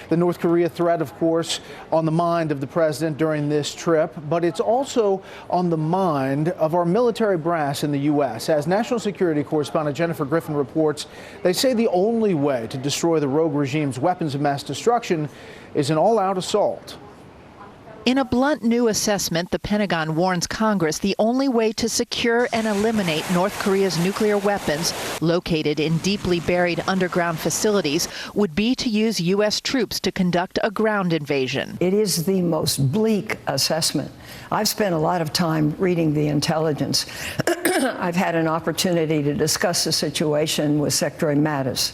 The North Korea threat, of course, on the mind of the president during this trip, but it's also on the mind of our military brass in the U.S. As national security correspondent Jennifer Griffin reports, they say the only way to destroy the rogue regime's weapons of mass destruction is an all-out assault. In a blunt new assessment, the Pentagon warns Congress the only way to secure and eliminate North Korea's nuclear weapons located in deeply buried underground facilities would be to use U.S. troops to conduct a ground invasion. It is the most bleak assessment. I've spent a lot of time reading the intelligence. I've had an opportunity to discuss the situation with Secretary Mattis.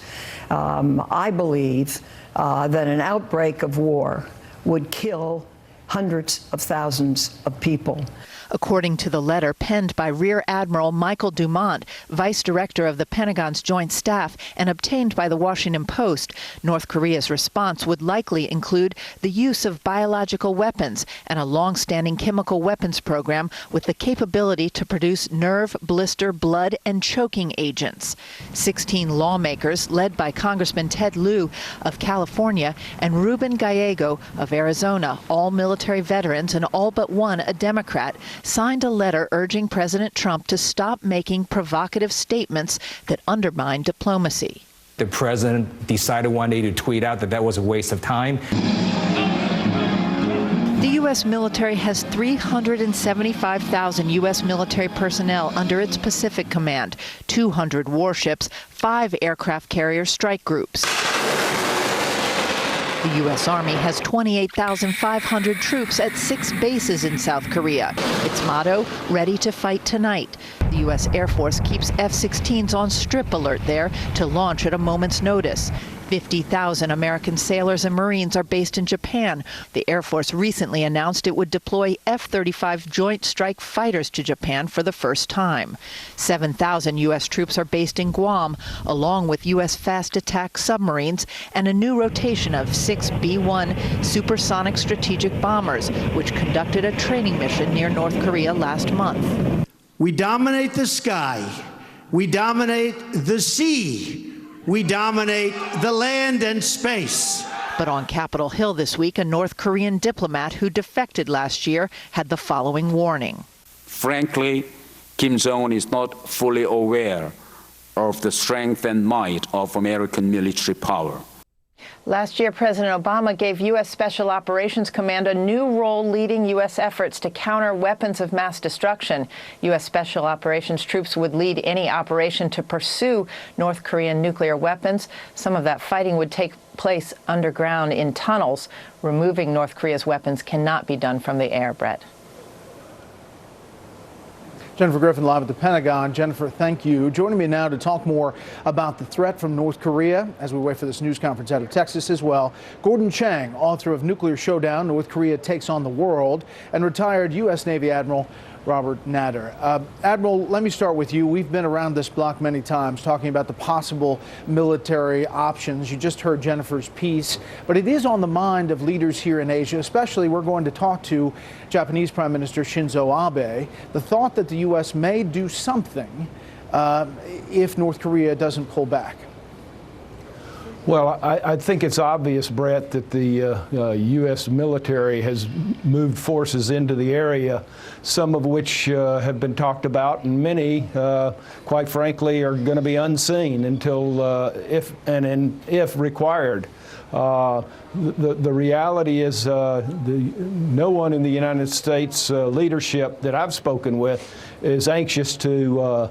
I believe that an outbreak of war would kill hundreds of thousands of people. According to the letter penned by Rear Admiral Michael Dumont, Vice Director of the Pentagon's Joint Staff, and obtained by the Washington Post, North Korea's response would likely include the use of biological weapons and a long-standing chemical weapons program with the capability to produce nerve, blister, blood, and choking agents. 16 lawmakers, led by Congressman Ted Lieu of California and Ruben Gallego of Arizona, all military veterans and all but one a Democrat, signed a letter urging President Trump to stop making provocative statements that undermine diplomacy. The president decided one day to tweet out that that was a waste of time. The U.S. military has 375,000 U.S. military personnel under its Pacific Command, 200 warships, 5 aircraft carrier strike groups. The U.S. Army has 28,500 troops at 6 bases in South Korea. Its motto, ready to fight tonight. The U.S. Air Force keeps F-16s on strip alert there to launch at a moment's notice. 50,000 American sailors and Marines are based in Japan. The Air Force recently announced it would deploy F-35 Joint Strike Fighters to Japan for the first time. 7,000 U.S. troops are based in Guam, along with U.S. fast attack submarines and a new rotation of 6 B-1 supersonic strategic bombers, which conducted a training mission near North Korea last month. We dominate the sky. We dominate the sea. We dominate the land and space. But on Capitol Hill this week, a North Korean diplomat who defected last year had the following warning. Frankly, Kim Jong-un is not fully aware of the strength and might of American military power. Last year, President Obama gave U.S. Special Operations Command a new role leading U.S. efforts to counter weapons of mass destruction. U.S. Special Operations troops would lead any operation to pursue North Korean nuclear weapons. Some of that fighting would take place underground in tunnels. Removing North Korea's weapons cannot be done from the air, Brett. Jennifer Griffin live at the Pentagon. Jennifer, thank you. Joining me now to talk more about the threat from North Korea as we wait for this news conference out of Texas as well, Gordon Chang, author of Nuclear Showdown, North Korea Takes on the World, and retired U.S. Navy Admiral Robert Nader. Admiral, let me start with you. We've been around this block many times talking about the possible military options. You just heard Jennifer's piece, but it is on the mind of leaders here in Asia, especially we're going to talk to Japanese Prime Minister Shinzo Abe. The thought that the U.S. may do something if North Korea doesn't pull back. Well, I think it's obvious, Brett, that the U.S. military has moved forces into the area, some of which have been talked about, and many, quite frankly, are going to be unseen until, if required. The reality is no one in the United States leadership that I've spoken with is anxious to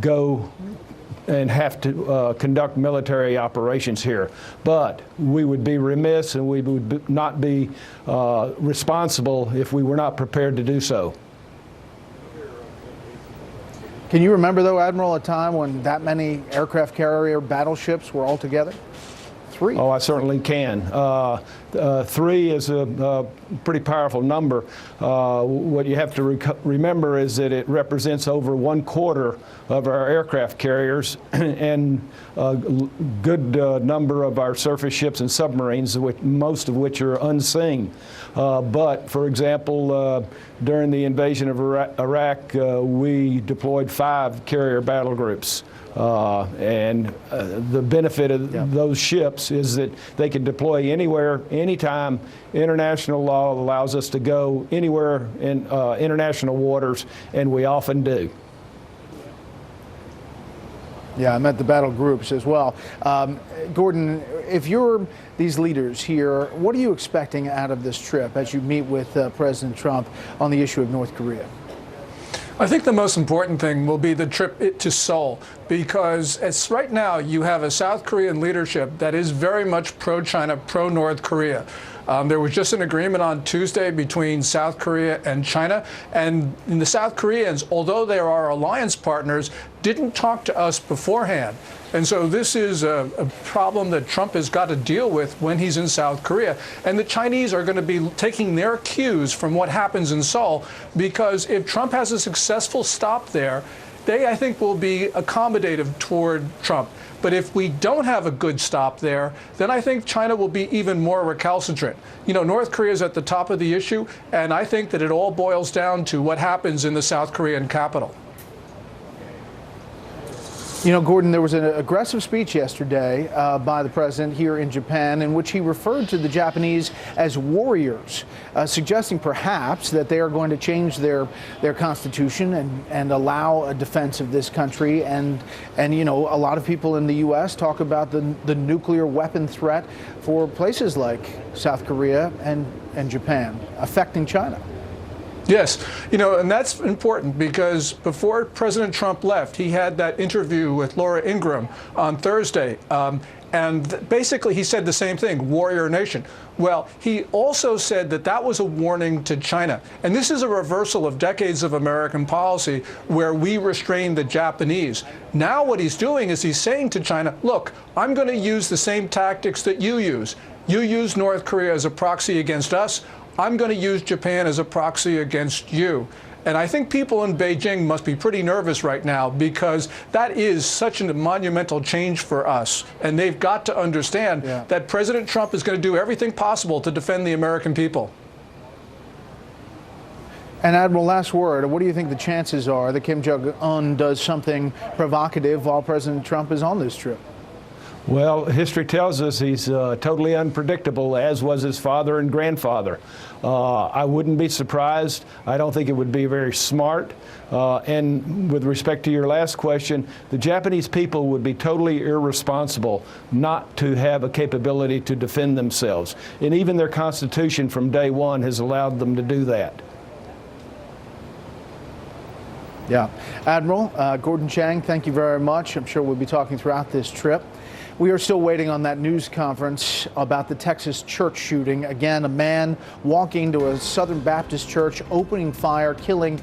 go and have to conduct military operations here. But we would be remiss and we would not be responsible if we were not prepared to do so. Can you remember, though, Admiral, a time when that many aircraft carrier battleships were all together? 3. Oh, I certainly can. 3 is a pretty powerful number. What you have to remember is that it represents over 1/4 of our aircraft carriers and a good number of our surface ships and submarines, most of which are unseen. But, for example, during the invasion of Iraq, we deployed 5 carrier battle groups. The benefit of those ships is that they can deploy anywhere, anytime. International law allows us to go anywhere in international waters, and we often do. Yeah, I met the battle groups as well. Gordon, if you're these leaders here, what are you expecting out of this trip as you meet with President Trump on the issue of North Korea? I think the most important thing will be the trip to Seoul, because right now you have a South Korean leadership that is very much pro-China, pro-North Korea. There was just an agreement on Tuesday between South Korea and China, and the South Koreans, although they are our alliance partners, didn't talk to us beforehand. And so this is a problem that Trump has got to deal with when he's in South Korea. And the Chinese are going to be taking their cues from what happens in Seoul, because if Trump has a successful stop there, they, I think, will be accommodative toward Trump. But if we don't have a good stop there, then I think China will be even more recalcitrant. You know, North Korea is at the top of the issue, and I think that it all boils down to what happens in the South Korean capital. You know, Gordon, there was an aggressive speech yesterday by the president here in Japan in which he referred to the Japanese as warriors, suggesting perhaps that they are going to change their constitution and allow a defense of this country. And you know, a lot of people in the U.S. talk about the nuclear weapon threat for places like South Korea and Japan affecting China. Yes, you know, and that's important because before President Trump left, he had that interview with Laura Ingraham on Thursday. And basically he said the same thing, warrior nation. Well, he also said that that was a warning to China. And this is a reversal of decades of American policy where we restrained the Japanese. Now what he's doing is he's saying to China, look, I'm going to use the same tactics that you use. You use North Korea as a proxy against us. I'm going to use Japan as a proxy against you. And I think people in Beijing must be pretty nervous right now because that is such a monumental change for us. And they've got to understand that President Trump is going to do everything possible to defend the American people. And Admiral, last word, what do you think the chances are that Kim Jong-un does something provocative while President Trump is on this trip? Well, history tells us he's totally unpredictable, as was his father and grandfather. I wouldn't be surprised. I don't think it would be very smart. And with respect to your last question, the Japanese people would be totally irresponsible not to have a capability to defend themselves. And even their Constitution from day one has allowed them to do that. Yeah. Admiral Gordon Chang, thank you very much. I'm sure we'll be talking throughout this trip. We are still waiting on that news conference about the Texas church shooting. Again, a man walking to a Southern Baptist church, opening fire, killing